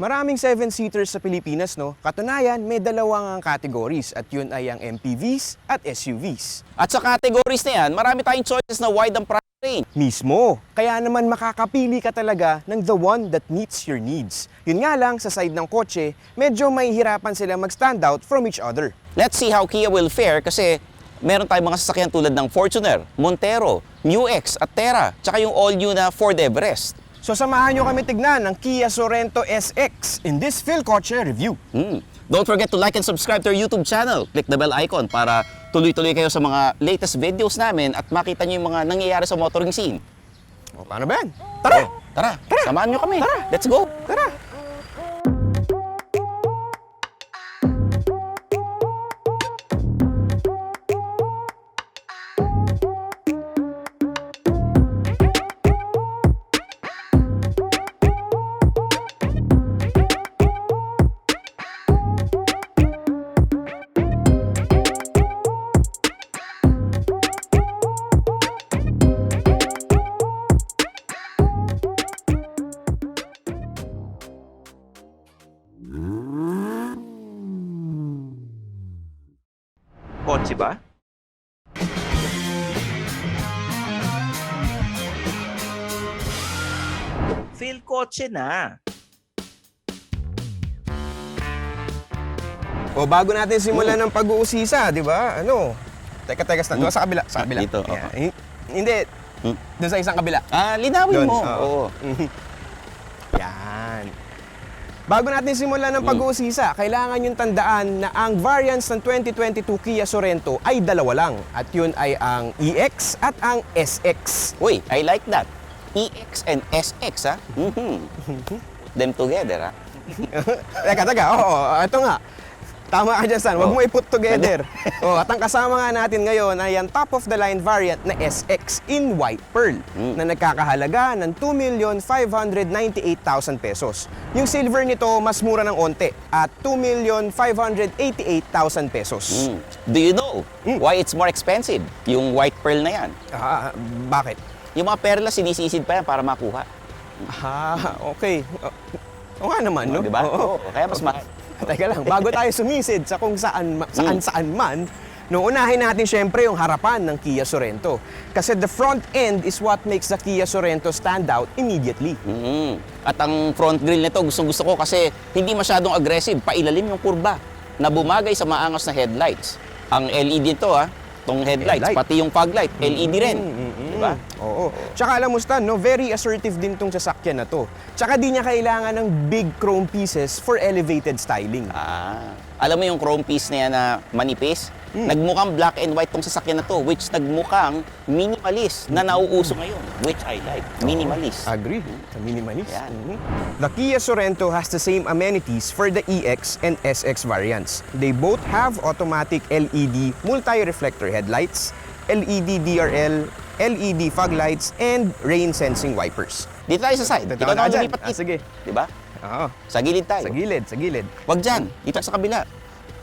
Maraming 7-seaters sa Pilipinas, no? Katunayan, may dalawang categories at yun ay ang MPVs at SUVs. At sa categories na yan, marami tayong choices na wide ang price range. Mismo. Kaya naman makakapili ka talaga ng the one that meets your needs. Yun nga lang, sa side ng kotse, medyo mahihirapan sila mag-stand out from each other. Let's see how Kia will fare kasi meron tayong mga sasakyan tulad ng Fortuner, Montero, MU-X at Terra, tsaka yung all-new na Ford Everest. So samahan nyo kami tignan ng Kia Sorento SX in this Phil Kotse review. Don't forget to like and subscribe to our YouTube channel. Click the bell icon para tuloy-tuloy kayo sa mga latest videos namin at makita nyo yung mga nangyayari sa motoring scene. O paano ba yan? Tara! Tara, samahan nyo kami. Let's go! Tara! Kotse ba? Phil Kotse na. O bago natin simulan ng pag-uusisa, di ba? Ano? Teka, doon sa kabila. Sa kabila. Dito, Yeah. Hindi. Doon sa isang kabila. Linawin Doon, mo. oo. Yan. Bago natin simulan ng pag-uusisa, kailangan yung tandaan na ang variants ng 2022 Kia Sorento ay dalawa lang. At yun ay ang EX at ang SX. Uy, I like that. EX and SX, ha? Them together, ha? Teka. Oo, ito nga. Tama ka dyan, Stan. Huwag mo i-put together. At ang kasama nga natin ngayon ay ang top-of-the-line variant na SX in White Pearl na nagkakahalaga ng 2,598,000 pesos. Yung silver nito mas mura ng onte at 2,588,000 pesos. Do you know why it's more expensive? Yung White Pearl na yan. Bakit? Yung mga perla, sinisisid pa yan para makuha. Okay. O nga naman, no? Diba? Oo. Kaya mas mahal. Teka lang, bago tayo sumisid sa kung saan man, no, unahin natin syempre yung harapan ng Kia Sorento. Kasi the front end is what makes the Kia Sorento stand out immediately. At ang front grille nito, gustong-gusto ko kasi hindi masyadong aggressive, pailalim yung kurba na bumagay sa maangas na headlights. Ang LED nito, itong headlights, pati yung fog light, LED rin. Diba? Oo. Tsaka alam mo, Stan, no, very assertive din tong sasakyan na to. Tsaka di niya kailangan ng big chrome pieces for elevated styling. Alam mo yung chrome piece na yan na manipis? Nagmukhang black and white tong sasakyan na to, which nagmukhang minimalist na nauuso ngayon, which I like. Minimalist. Agree. Sa minimalist. Yan. The Kia Sorento has the same amenities for the EX and SX variants. They both have automatic LED multi-reflector headlights, LED DRL, LED fog lights, and rain-sensing wipers. Dito tayo sa side. Dito Ikaw tayo na dyan. lumipat dito. Sige. Diba? Oo. Sa gilid tayo. Sa gilid. Wag dyan. Dito sa kabila.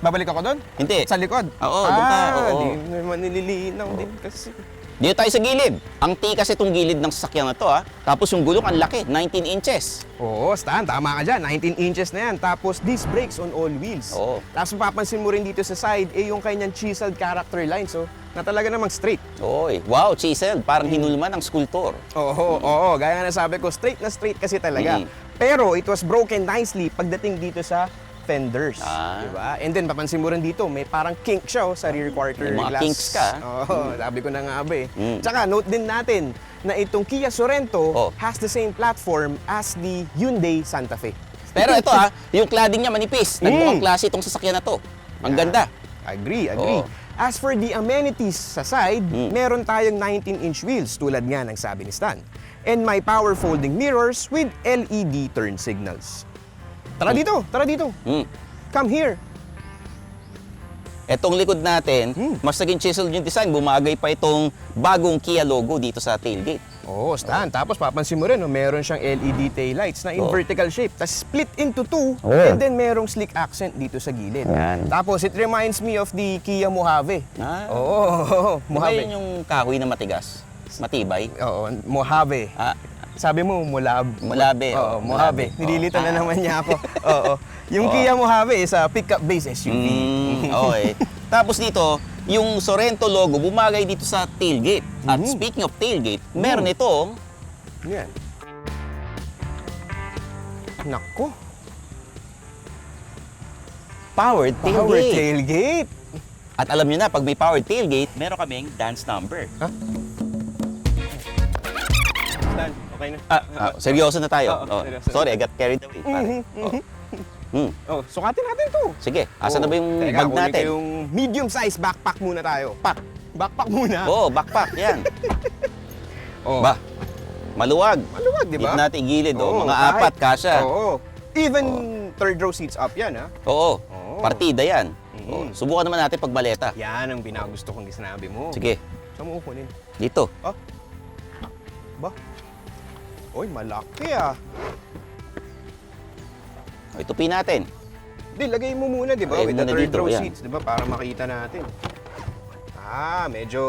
Babalik ako doon? Hindi. Sa likod? Oo, doon ka. Oo. Di naman nililinaw din kasi. Dito tayo sa gilid. Ang tikas itong gilid ng sasakyan na to, Tapos yung gulong ang laki, 19 inches. Oo, Stan, tama ka dyan. 19 inches na yan. Tapos disc brakes on all wheels. Oo. Tapos mapapansin mo rin dito sa side, yung kanyang chiseled character lines, na talaga namang straight. Oy, wow, chiseled. Parang hinulman ng skulptor. Oo. Gaya nga nasabi ko, straight na straight kasi talaga. Pero it was broken nicely pagdating dito sa fenders. Diba? And then, papansin mo rin dito, may parang kink siya sa rear quarter May mga glass. kinks ka. Oo, sabi ko na nga ba eh. Tsaka, note din natin na itong Kia Sorento has the same platform as the Hyundai Santa Fe. Pero ito yung cladding niya manipis. Nagmukhang klase itong sasakyan na to. Ang ganda. Agree. Oo. As for the amenities sa side, meron tayong 19-inch wheels tulad nga ng sabi ni Stan. And my power folding mirrors with LED turn signals. Tara dito. Come here. Etong likod natin, mas naging chiseled yung design. Bumagay pa itong bagong Kia logo dito sa tailgate. Oo, Stan. Tapos papansin mo rin, meron siyang LED taillights na in vertical shape. Tapos split into two, and then merong slick accent dito sa gilid. Yan. Tapos it reminds me of the Kia Mojave. Oo, Mojave. Mojave. Yun yung kahoy na matigas. Matibay. Oo, Mojave. Ah, Sabi mo, Molabe. Oo, Mojave. Nililito na naman niya ako. Oo. Yung Oo. Kia Mojave is a pickup-based SUV. Okay. Tapos dito, yung Sorento logo bumagay dito sa tailgate. At Mhm. speaking of tailgate, meron itong Yan. Nako. powered Power tailgate. tailgate. At alam nyo na, pag may powered tailgate, meron kaming dance number. Stan, okay na. Seryoso na tayo. Oo, Oh, seryoso. sorry, I got carried away. pare. Oh, sukatin natin to. Sige, asan na ba yung Teka, bag kunin natin? ko yung medium size backpack muna tayo. Pack. Backpack muna. Oo, backpack, yan. Oh. Ba, maluwag. Maluwag, di ba? Dito natin igilid, Oo, mga kahit- apat, kasya. Oo. Even third row seats up yan, ha? Oo, Oo. partida yan. Mhm. Oo, subukan naman natin pag maleta. Yan ang pinagusto kong sinabi mo. Sige, Saan mo kukunin? dito. Ba? Oy, malaki ah. O, itupin natin. Di, lagay mo muna, di ba? Lagay With the muna third dito, row yan. seats, di ba? Para makita natin. Medyo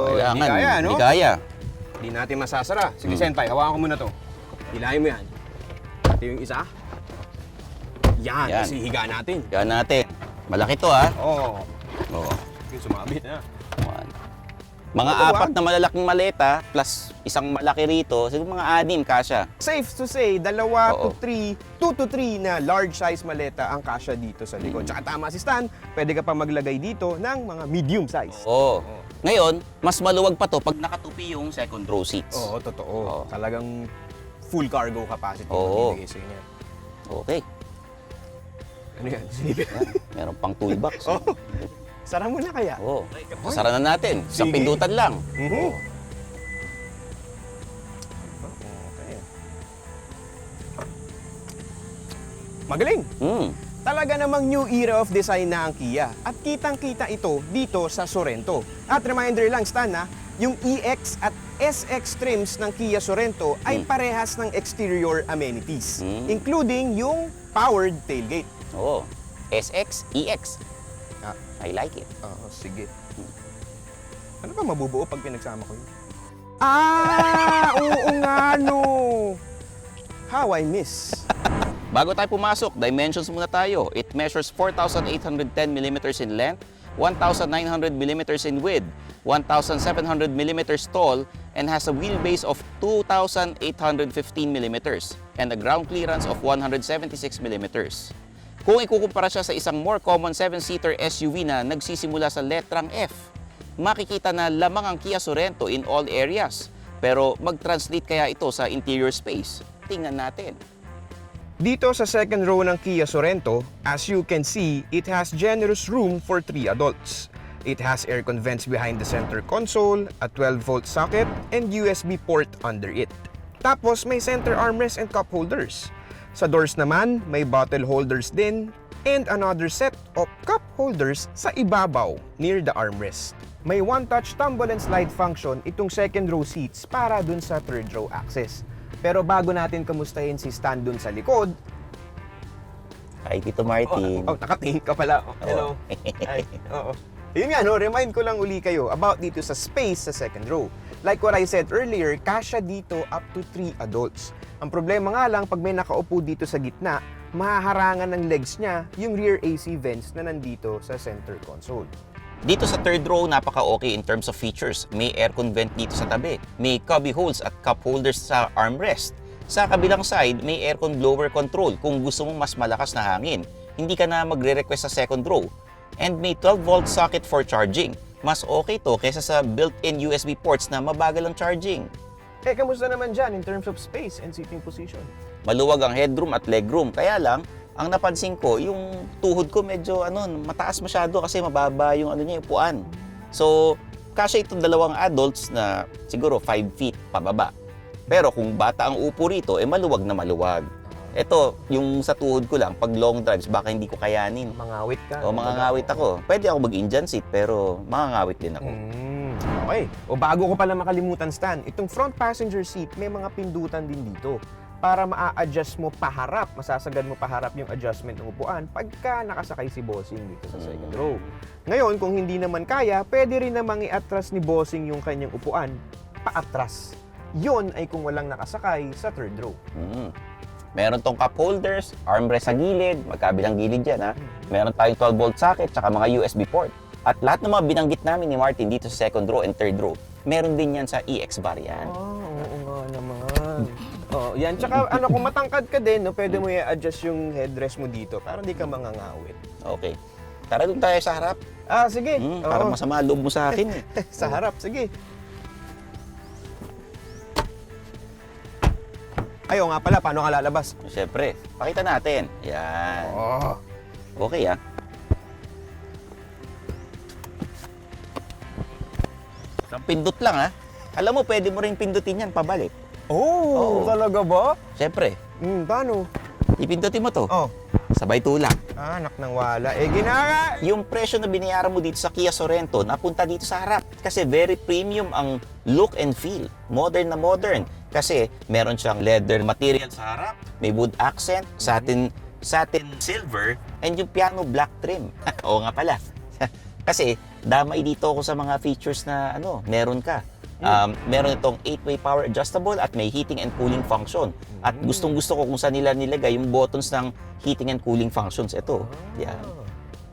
Kailangan, hindi kaya, no? Hindi kaya. Hindi natin masasara. Sige, Senpai, hawakan ko muna to. Hilahin mo yan. Ito yung isa. Yan, Yan. kasi higa natin. Yan natin. Malaki to, ha? Oo. Oo. Yung sumabit na. One. Mga Ito, apat na malalaking maleta plus isang malaki rito, siguro mga 6 kasya. Safe to say, 2 Oo. to 3 na large size maleta ang kasya dito sa likod. Tsaka tama si Stan, pwede ka pa maglagay dito ng mga medium size. Oo. Ngayon, mas maluwag pa to pag nakatupi yung second row seats. Oo, totoo. Oo. Talagang full cargo capacity Oo. mabibigay sa inyo. Okay. Ano yan? Sinipin. Yan. Meron pang toolbox. Oh. Sara mo na kaya? Oo. Sasara na natin. Sa Sige. pindutan lang. Mhm. Oo. Okay. Magaling! Talaga namang new era of design na ang Kia. At kitang-kita ito dito sa Sorento. At reminder lang, Stan, yung EX at SX trims ng Kia Sorento ay parehas ng exterior amenities, including yung powered tailgate. Oo. SX, EX. Ah. I like it. Oo, sige. Ano ba mabubuo pag pinagsama ko yun? Oo nga, no! How I miss. Bago tayo pumasok, dimensions muna tayo. It measures 4,810 mm in length, 1,900 mm in width, 1,700 mm tall, and has a wheelbase of 2,815 mm and a ground clearance of 176 mm. Kung ikukumpara siya sa isang more common 7-seater SUV na nagsisimula sa letrang F, makikita na lamang ang Kia Sorento in all areas. Pero mag-translate kaya ito sa interior space? Tingnan natin. Dito sa second row ng Kia Sorento, as you can see, it has generous room for 3 adults. It has aircon vents behind the center console, a 12-volt socket, and USB port under it. Tapos may center armrest and cup holders. Sa doors naman, may bottle holders din and another set of cup holders sa ibabaw near the armrest. May one-touch tumble and slide function itong second row seats para dun sa third row access. Pero bago natin kamustahin si Stan dun sa likod, Hi, Tito Martin. nakatingin ka pala. Hello. Ay, oo. Yun nga, no, remind ko lang uli kayo about dito sa space sa second row. Like what I said earlier, kasya dito up to 3 adults. Ang problema nga lang, pag may nakaupo dito sa gitna, mahaharangan ng legs niya yung rear AC vents na nandito sa center console. Dito sa third row, napaka-okay in terms of features. May aircon vent dito sa tabi. May cubby holes at cup holders sa armrest. Sa kabilang side, may aircon blower control kung gusto mong mas malakas na hangin. Hindi ka na magre-request sa second row. And may 12-volt socket for charging. Mas okay to kaysa sa built-in USB ports na mabagal ang charging. Kamusta naman dyan in terms of space and seating position? Maluwag ang headroom at legroom. Kaya lang, ang napansin ko, yung tuhod ko medyo mataas masyado kasi mababa yung yung upuan. So, kasya itong 2 adults na siguro 5 feet pababa. Pero kung bata ang upo rito, maluwag na maluwag. Ito, yung sa tuhod ko lang, pag long drives, baka hindi ko kayanin. Mangawit ka? O mangangawit ako. Pwede ako mag-Indian seat, pero mangangawit din ako. Okay. O bago ko pala makalimutan, Stan, itong front passenger seat, may mga pindutan din dito para maa-adjust mo paharap, masasagad mo paharap yung adjustment ng upuan pagka nakasakay si Bossing dito sa second row. Ngayon, kung hindi naman kaya, pwede rin namang i-atras ni Bossing yung kanyang upuan paatras. Yon ay kung walang nakasakay sa third row. Meron tong cup holders, armrest sa gilid, magkabilang gilid yan ha. Meron tayong 12-volt socket, tsaka mga USB port. At lahat ng mga binanggit namin ni Martin dito sa second row and third row, meron din yan sa EX variant. Oo nga naman. Oh, yan. Tsaka kung matangkad ka din, no, pwede mo i-adjust yung headrest mo dito para hindi ka mangangawit. Okay. Tara doon tayo sa harap. Sige. Parang masama loob mo sa akin eh. Sa harap, sige. Ayaw nga pala, paano ka lalabas? Siyempre, pakita natin. Yan. Okay ah. Isang pindot lang ah. Alam mo, pwede mo rin pindutin yan pabalik. Oo. Talaga ba? Siyempre, Paano? ipindutin mo to. Oh. Sabay tulak. Anak ng wala. Ginara! Yung presyo na binayaran mo dito sa Kia Sorento, napunta dito sa harap. Kasi very premium ang look and feel. Modern na modern. Kasi meron siyang leather material sa harap, may wood accent, satin silver, and yung piano black trim. Oo nga pala. Kasi damay dito ako sa mga features na meron ka. Meron itong 8-way power adjustable at may heating and cooling function. At gustong-gusto ko kung saan nila nilagay yung buttons ng heating and cooling functions. Ito. Yan.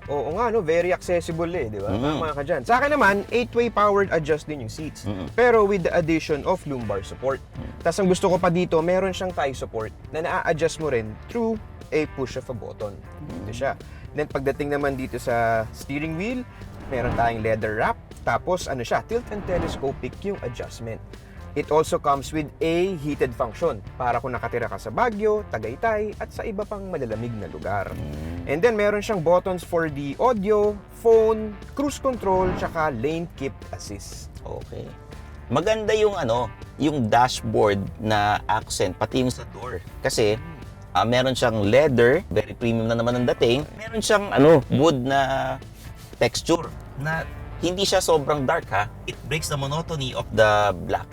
Oo nga, very accessible di ba? Tama ka dyan. Sa akin naman, 8-way powered adjust din yung seats. Pero with the addition of lumbar support. Tapos ang gusto ko pa dito, meron siyang thigh support na na-adjust mo rin through a push of a button. Dito siya. Then pagdating naman dito sa steering wheel, meron tayong leather wrap. Tapos tilt and telescopic yung adjustment. It also comes with a heated function para kung nakatira ka sa Baguio, Tagaytay, at sa iba pang malalamig na lugar. And then meron siyang buttons for the audio, phone, cruise control, tsaka lane keep assist. Okay. Maganda yung yung dashboard na accent, pati yung sa door. Kasi meron siyang leather, very premium na naman ang dating. Meron siyang wood na texture na hindi siya sobrang dark ha. It breaks the monotony of the black.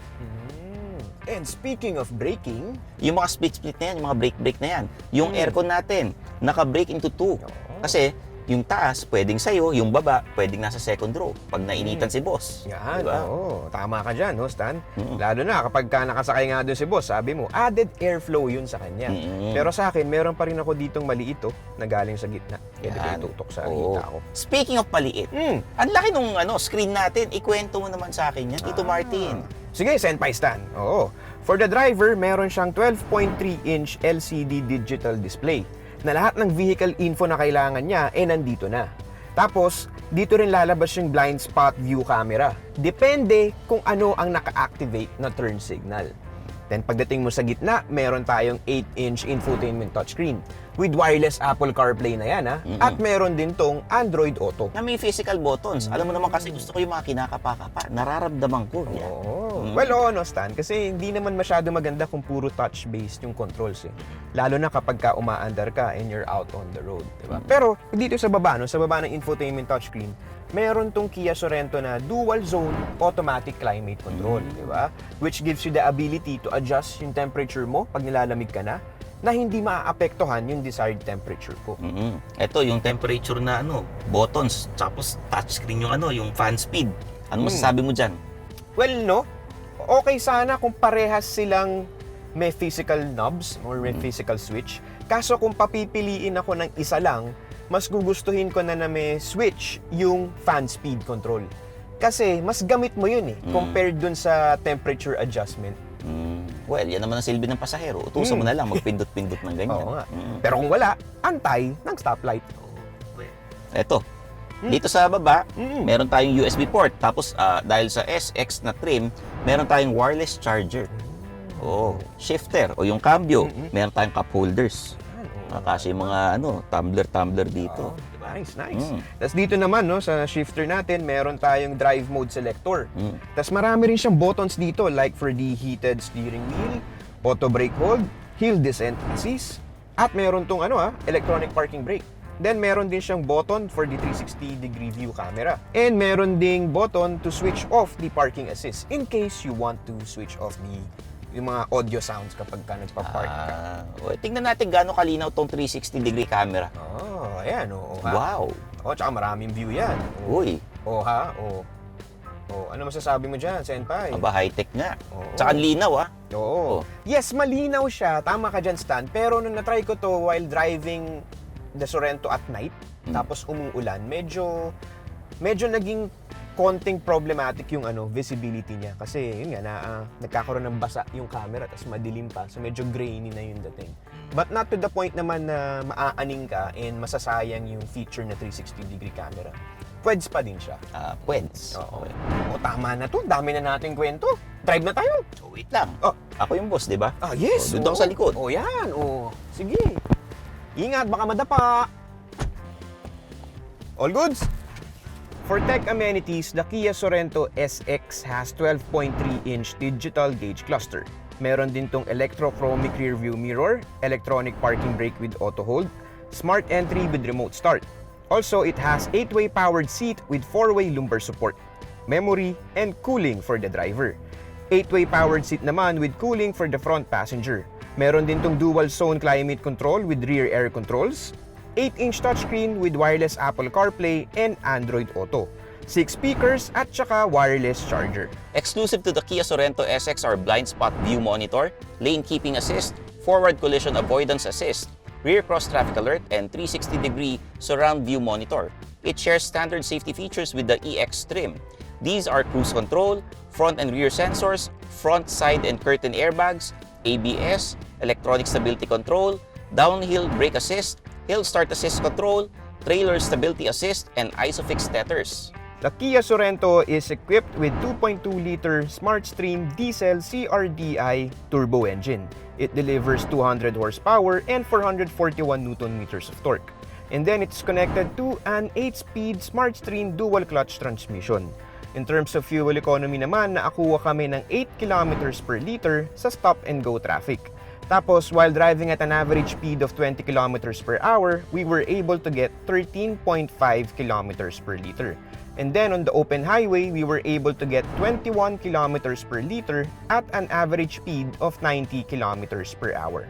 And speaking of braking, Yung mga split-split na yan, yung mga brake-brake na yan. Yung aircon natin, naka-break into two. Kasi yung taas, pwedeng sa'yo, yung baba, pwedeng nasa second row pag nainitan si boss. yan, Diba? tama ka dyan, Stan? Lalo na kapag ka nakasakay nga doon si boss, sabi mo, added airflow yun sa kanya. Pero sa akin, meron pa rin ako ditong maliit na galing sa gitna. Pwede ko Yan. itutok sa Oo. hita ko. Speaking of maliit, ang laki nung screen natin, ikwento mo naman sa akin yan, Tito Martin. Sige, Senpai Stan. Oo. For the driver, meron siyang 12.3-inch LCD digital display na lahat ng vehicle info na kailangan niya nandito na. Tapos, dito rin lalabas yung blind spot view camera. Depende kung ano ang naka-activate na turn signal. Then pagdating mo sa gitna, meron tayong 8-inch infotainment touchscreen with wireless Apple CarPlay na yan At meron din tong Android Auto. Na may physical buttons. Alam mo naman kasi gusto ko yung mga kinakapa-kapa. Nararamdaman ko. Yan. Well, Stan, kasi hindi naman masyado maganda kung puro touch-based yung controls Lalo na kapag ka umaandar ka and you're out on the road, diba? Pero dito sa baba, sa baba ng infotainment touchscreen, meron tong Kia Sorento na dual zone automatic climate control, diba? Which gives you the ability to adjust yung temperature mo pag nilalamig ka na hindi maaapektuhan yung desired temperature ko. Ito yung temperature na buttons, tapos touchscreen yung yung fan speed. Ano masasabi mo diyan? Well, okay sana kung parehas silang may physical knobs or may physical switch. Kaso kung papipiliin ako ng isa lang, mas gugustuhin ko na may switch yung fan speed control. Kasi mas gamit mo yun compared dun sa temperature adjustment. Well, yan naman ang silbi ng pasahero. Utusan mo na lang, magpindot-pindot ng ganyan. Oo nga. Pero kung wala, antay ng stoplight. Eto, dito sa baba, meron tayong USB port. Tapos, dahil sa SX na trim, meron tayong wireless charger. Shifter o yung cambio. Meron tayong cup holders. Kasi yung mga tumbler dito. Nice. Tapos dito naman, sa shifter natin, meron tayong drive mode selector. Tapos marami rin siyang buttons dito, like for the heated steering wheel, auto brake hold, hill descent assist, at meron tong electronic parking brake. Then meron din siyang button for the 360-degree view camera. And meron ding button to switch off the parking assist in case you want to switch off yung mga audio sounds kapag ka nagpa-park ka. Tingnan natin gaano kalinaw tong 360-degree camera. Oh, 'Ayan, oo. Ha? Wow! Tsaka maraming view yan. Uy! Oh, ano masasabi mo dyan, Senpai? Aba, high-tech nga. Oo. Tsaka ang linaw, ah. Oo. Yes, malinaw siya. Tama ka dyan, Stan. Pero nung natry ko to while driving the Sorento at night, tapos umuulan, medyo naging konting problematic yung visibility niya. Kasi yun nga, nagkakaroon ng basa yung camera, tapos madilim pa. So medyo grainy na yung dating. But not to the point naman na maaaning ka and masasayang yung feature na 360-degree camera. Pweds pa din siya. Pweds. Oo. O, tama na to. Dami na nating kwento. Drive na tayo. So, wait lang. Oh. Ako yung boss, di ba? Yes. Doon ako sa likod. Oh, yan. Oh. Sige. Ingat, baka madapa. All goods? For tech amenities, the Kia Sorento SX has 12.3-inch digital gauge cluster. Meron din tong electrochromic rear view mirror, electronic parking brake with auto hold, smart entry with remote start. Also, it has 8-way powered seat with 4-way lumbar support, memory, and cooling for the driver. 8-way powered seat naman with cooling for the front passenger. Meron din tong dual zone climate control with rear air controls, 8-inch touchscreen with wireless Apple CarPlay and Android Auto, 6 speakers at saka wireless charger. Exclusive to the Kia Sorento SX are blind spot view monitor, lane keeping assist, forward collision avoidance assist, rear cross traffic alert, and 360-degree surround view monitor. It shares standard safety features with the EX trim. These are cruise control, front and rear sensors, front, side, and curtain airbags, ABS, electronic stability control, downhill brake assist, hill start assist control, trailer stability assist, and ISOFIX tethers. The Kia Sorento is equipped with 2.2-liter SmartStream diesel CRDI turbo engine. It delivers 200 horsepower and 441 Nm of torque. And then it's connected to an 8-speed SmartStream dual-clutch transmission. In terms of fuel economy naman, nakakuha kami ng 8 km per liter sa stop-and-go traffic. Tapos, while driving at an average speed of 20 km per hour, we were able to get 13.5 km per liter. And then on the open highway, we were able to get 21 km per liter at an average speed of 90 km per hour.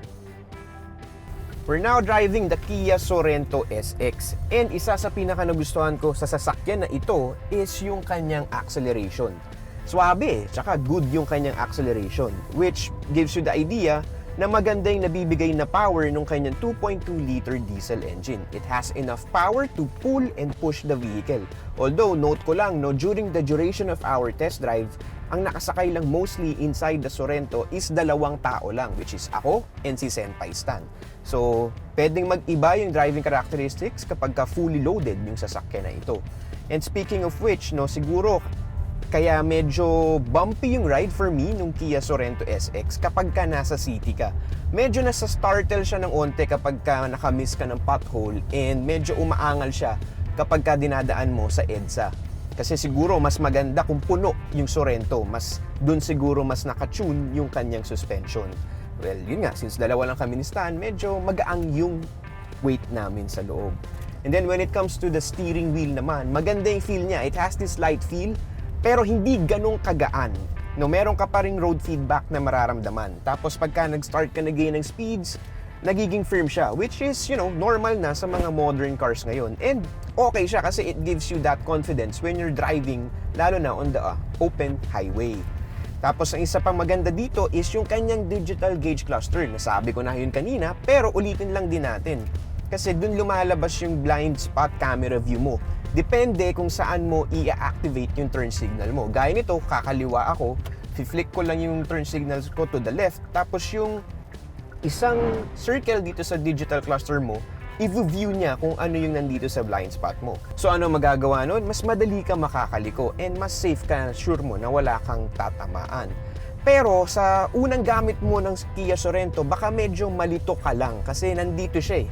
We're now driving the Kia Sorento SX. And isa sa pinaka-nagustuhan ko sa sasakyan na ito is yung kanyang acceleration. Swabe, tsaka good yung kanyang acceleration, which gives you the idea na maganda yung nabibigay na power ng kanyang 2.2-liter diesel engine. It has enough power to pull and push the vehicle. Although, note ko lang, during the duration of our test drive, ang nakasakay lang mostly inside the Sorento is 2 tao lang, which is ako and si Senpai Stan. So, pwedeng mag-iba yung driving characteristics kapag fully loaded yung sasakyan na ito. And speaking of which, siguro kaya medyo bumpy yung ride for me nung Kia Sorento SX kapag ka nasa city ka. Medyo nasa startle siya ng onte kapag ka nakamiss ka ng pothole, and medyo umaangal siya kapag ka dinadaan mo sa EDSA. Kasi siguro mas maganda kung puno yung Sorento, dun siguro mas nakatune yung kanyang suspension. Well, yun nga, since dalawa lang kami ni Stan, medyo magaang yung weight namin sa loob. And then when it comes to the steering wheel naman, maganda yung feel niya. It has this light feel, pero hindi ganong kagaan. Meron ka pa ring road feedback na mararamdaman. Tapos pagka nag-start ka na gain ng speeds, nagiging firm siya, which is, normal na sa mga modern cars ngayon. And okay siya kasi it gives you that confidence when you're driving, lalo na on the open highway. Tapos ang isa pang maganda dito is yung kanyang digital gauge cluster. Nasabi ko na yun kanina, pero ulitin lang din natin. Kasi dun lumalabas yung blind spot camera view mo. Depende kung saan mo i-activate yung turn signal mo. Gaya nito, kakaliwa ako, flick ko lang yung turn signals ko to the left, tapos yung isang circle dito sa digital cluster mo, i-view niya kung ano yung nandito sa blind spot mo. So ano magagawa nun? Mas madali ka makakaliko and mas safe ka, sure mo na wala kang tatamaan. Pero sa unang gamit mo ng Kia Sorento, baka medyo malito ka lang kasi nandito siya eh.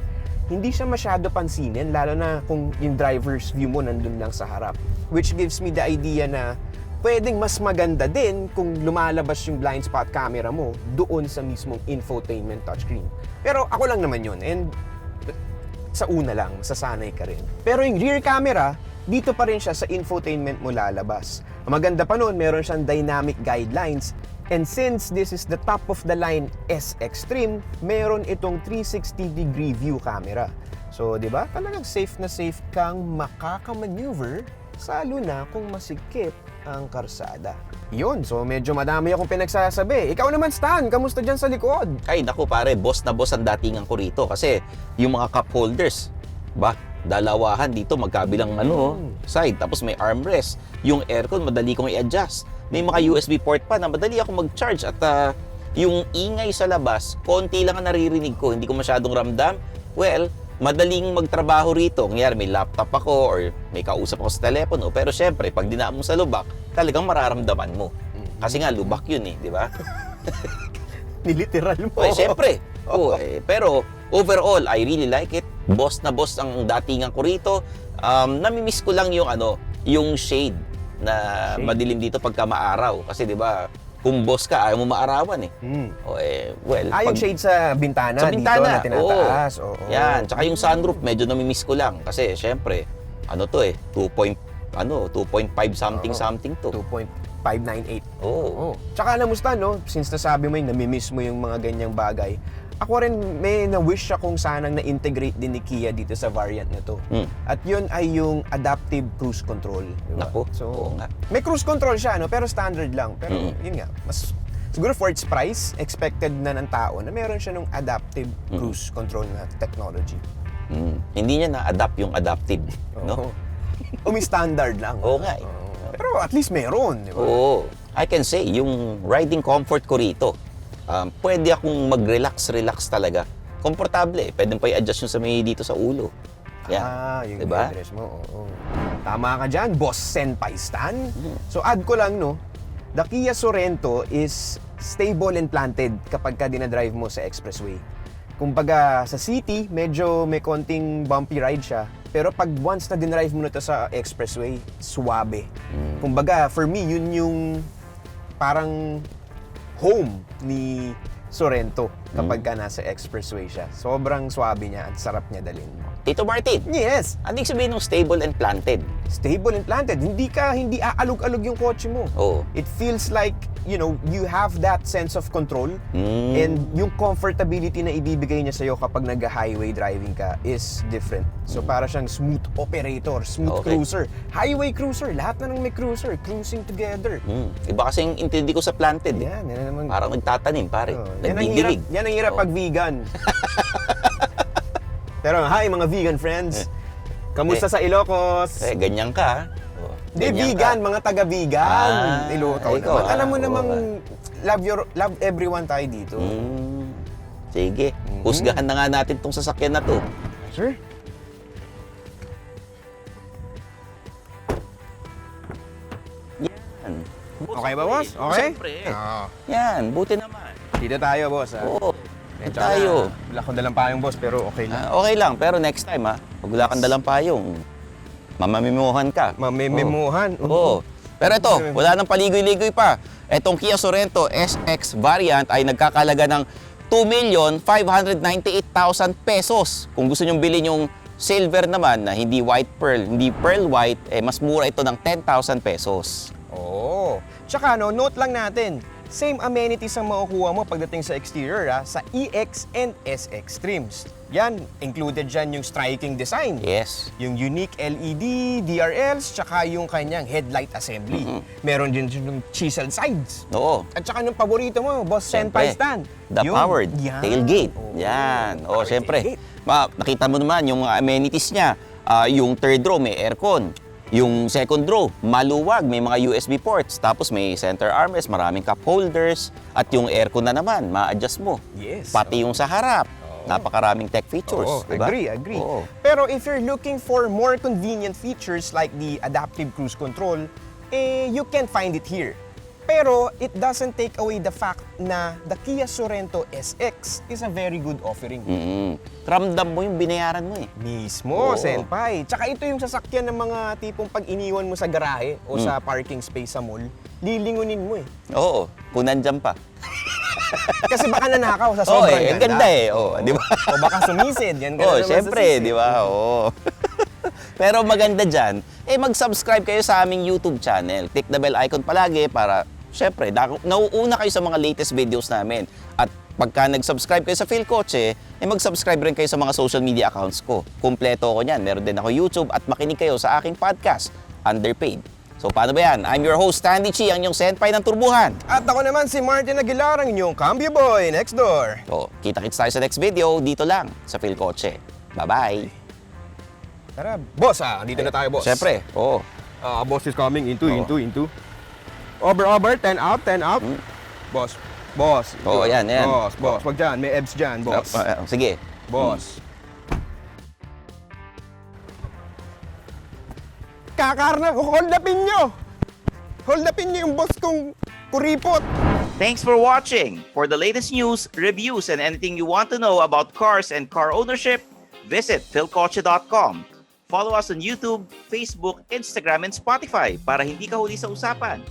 Hindi siya masyado pansinin, lalo na kung yung driver's view mo nandun lang sa harap. Which gives me the idea na pwedeng mas maganda din kung lumalabas yung blind spot camera mo doon sa mismong infotainment touchscreen. Pero ako lang naman yun, and sa una lang, sasanay ka rin. Pero yung rear camera, dito pa rin siya sa infotainment mo lalabas. Ang maganda pa nun, meron siyang dynamic guidelines. And since this is the top-of-the-line SX trim, meron itong 360-degree view camera. So, di ba? Talagang safe na safe kang makakamaneuver Salo na kung masikip ang karsada. Yun, so medyo madami akong pinagsasabi. Ikaw naman, Stan, kamusta dyan sa likod? Ay, naku pare, boss na boss ang datingan ko rito kasi yung mga cup holders, ba, dalawahan dito, magkabilang side, tapos may armrest. Yung aircon, madali kong i-adjust. May mga USB port pa na madali ako mag-charge at yung ingay sa labas, konti lang ang naririnig ko, hindi ko masyadong ramdam. Well, madaling magtrabaho rito. Ngayon, may laptop ako or may kausap ako sa telepono. Pero syempre, pag dinaan mo sa lubak, talagang mararamdaman mo. Kasi nga, lubak yun eh, di ba? Niliteral mo. Eh, syempre. Pero overall, I really like it. Boss na boss ang datingan ko rito. Namimiss ko lang yung yung shade na madilim dito pagka maaraw. Kasi di ba, kung boss ka, ayaw mo maarawan eh. Yung shade sa bintana, sa bintana dito na tinataas. Oo. Yan, tsaka yung sunroof, medyo namimiss ko lang. Kasi syempre, 2.5 something to. 2.598. Oo. Tsaka alam mo, Stan, no? Since nasabi mo yung namimiss mo yung mga ganyang bagay, ako rin may na-wish akong sanang na-integrate din ni Kia dito sa variant na to. At yun ay yung adaptive cruise control. Diba? Naku, so, oo nga. may cruise control siya, pero standard lang. Pero yun nga, mas siguro for its price, expected na ng tao na meron siya nung adaptive cruise control na technology. Hindi niya na-adapt yung adaptive, no? Umi-standard lang. Oo nga eh. Pero at least meron, di ba? Oo. I can say, yung riding comfort ko rito, pwede akong mag-relax talaga. Komportable eh. Pwede pa i-adjust yung sa may dito sa ulo. Yan. Yung diba? address mo. Oo. Tama ka dyan, Boss Senpai Stan. So add ko lang, no, the Kia Sorento is stable and planted kapag ka dinadrive mo sa expressway. Kumbaga sa city, medyo may konting bumpy ride siya. Pero pag once na dinrive mo na to sa expressway, suwabe. Kumbaga, for me, yun yung parang home ni Sorento kapag ka nasa expressway siya. Sobrang swabe niya at sarap niya dalhin. Tito Martin, Yes! anong sabihin ng stable and planted? Stable and planted. Hindi aalog-alog yung kotse mo. Oo. It feels like, you have that sense of control and yung comfortability na ibibigay niya sa'yo kapag nag-highway driving ka is different. So para siyang smooth operator, smooth cruiser, highway cruiser, lahat na ng may cruiser, cruising together. Iba kasi yung intindi ko sa planted. Yan na naman. Parang nagtatanim, pare. Yan ang hirap pag vegan. Pero hi mga vegan friends. Kamusta sa Ilocos? Ganyan ka, ha? Hindi vegan, mga taga-vegan. Iluto ikaw, naman. Alam mo namang love everyone tayo dito. Sige, husgahan na nga natin tong sasakyan na to. Sir? Yan. Okay ba, boss? Okay? Siyempre. Oo. Yan, buti naman. Dito tayo, boss. Oo. Medyo tayo. Wala akong dalang payong, boss, pero okay lang. Okay lang, pero next time pag wala kang dalang payong, mamamimuhan ka. Mamimuhan. Oo. Pero ito, wala nang paligoy-ligoy pa. Etong Kia Sorento SX variant ay nagkakalaga ng 2,598,000 pesos. Kung gusto nyong bilhin yung silver naman na hindi white pearl, hindi pearl white, mas mura ito ng 10,000 pesos. Oo. Tsaka note lang natin, same amenities ang makukuha mo pagdating sa exterior sa EX and SX trims. Yan, included dyan yung striking design. Yes. Yung unique LED, DRLs, tsaka yung kanyang headlight assembly. Meron din yung chiseled sides. Oo. At tsaka yung paborito mo, Boss Senpai Stan. The yung, powered yan. tailgate. Oo. Yan. Powered Siyempre. tailgate. Nakita mo naman yung mga amenities niya. Yung third row, may aircon. Yung second row, maluwag, may mga USB ports. Tapos may center armrest, maraming cup holders. At yung aircon na naman, ma-adjust mo. Yes. Pati yung sa harap. Napakaraming tech features. Oo, diba? agree. Oo. Pero if you're looking for more convenient features like the adaptive cruise control, you can find it here. Pero it doesn't take away the fact na the Kia Sorento SX is a very good offering. Ramdam mo yung binayaran mo eh. Mismo, Oo. Senpai. Tsaka ito yung sasakyan ng mga tipong pag iniwan mo sa garahe o sa parking space sa mall, lilingunin mo eh. Oo, kung nandyan pa. Kasi baka nanakaw sa sobrang Ang ganda eh. Di ba? O baka sumisid. Yan ka na naman sa Siyempre, sisid. di ba? Oo. Pero maganda dyan, mag-subscribe kayo sa aming YouTube channel. Click the bell icon palagi para, syempre, nauuna kayo sa mga latest videos namin. At pagka nag-subscribe kayo sa Phil Kotse, mag-subscribe rin kayo sa mga social media accounts ko. Kumpleto ko niyan. Meron din ako YouTube at makinig kayo sa aking podcast, underpaid. So paano ba yan? I'm your host, Stanley Chi, ang inyong senpai ng turbuhan. At ako naman si Martin Aguilar, ang inyong cambio boy next door. So, kita-kits tayo sa next video dito lang sa Phil Kotse. Bye-bye! Tara, boss dito na tayo, boss. Siyempre, oo. Boss is coming into. Over, 10 out. Boss. Oo, yan. Boss. Wag dyan, may EBS dyan, boss. Sige. Boss. Kakarna, hold upin nyo! Hold upin nyo yung boss kong kuripot. Thanks for watching. For the latest news, reviews, and anything you want to know about cars and car ownership, visit philcoche.com. Follow us on YouTube, Facebook, Instagram, and Spotify para hindi ka huli sa usapan.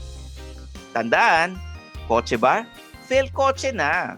Tandaan, kotse ba? Phil Kotse na!